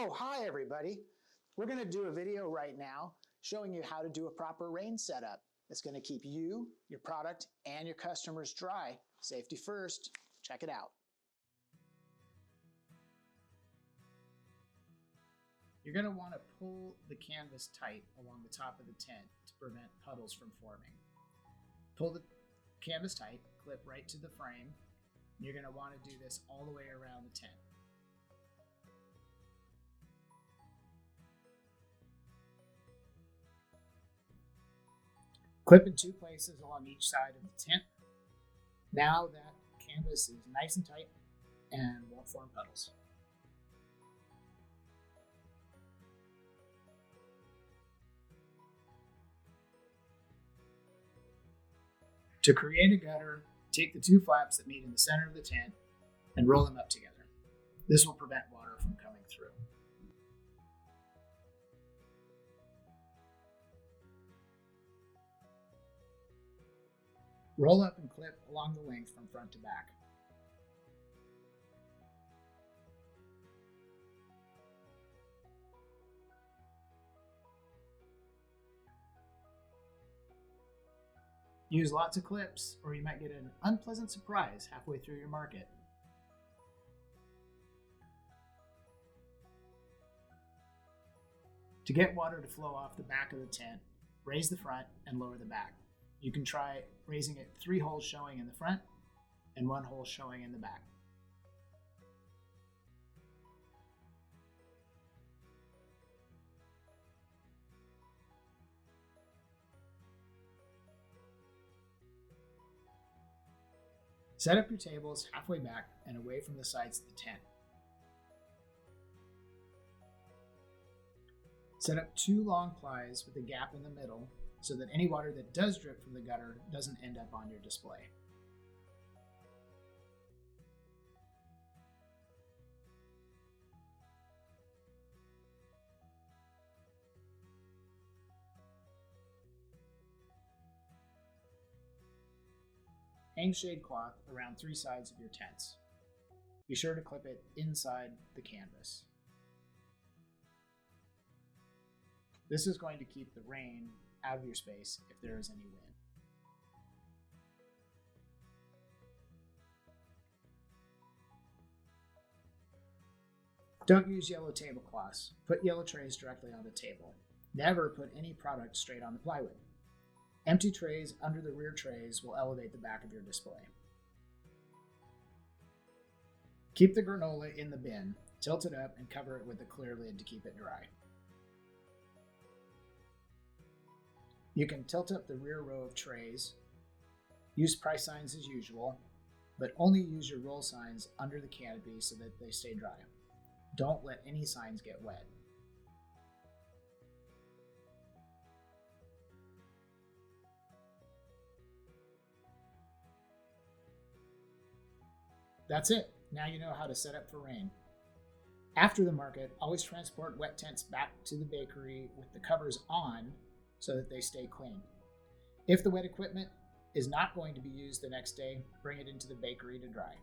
Oh, hi everybody. We're going to do a video right now showing you how to do a proper rain setup. It's going to keep you, your product, and your customers dry. Safety first. Check it out. You're going to want to pull the canvas tight along the top of the tent to prevent puddles from forming. Pull the canvas tight, clip right to the frame. You're going to want to do this all the way around the tent. Clip in two places along each side of the tent. Now that canvas is nice and tight and won't form puddles. To create a gutter, take the two flaps that meet in the center of the tent and roll them up together. This will prevent water from coming through. Roll up and clip along the length from front to back. Use lots of clips or you might get an unpleasant surprise halfway through your market. To get water to flow off the back of the tent, raise the front and lower the back. You can try raising it 3 holes showing in the front and 1 hole showing in the back. Set up your tables halfway back and away from the sides of the tent. Set up 2 long plies with a gap in the middle so that any water that does drip from the gutter doesn't end up on your display. Hang shade cloth around 3 sides of your tents. Be sure to clip it inside the canvas. This is going to keep the rain out of your space if there is any wind. Don't use yellow tablecloths. Put yellow trays directly on the table. Never put any product straight on the plywood. Empty trays under the rear trays will elevate the back of your display. Keep the granola in the bin, tilt it up, and cover it with a clear lid to keep it dry. You can tilt up the rear row of trays. Use price signs as usual, but only use your roll signs under the canopy so that they stay dry. Don't let any signs get wet. That's it. Now you know how to set up for rain. After the market, always transport wet tents back to the bakery with the covers on so that they stay clean. If the wet equipment is not going to be used the next day, bring it into the bakery to dry.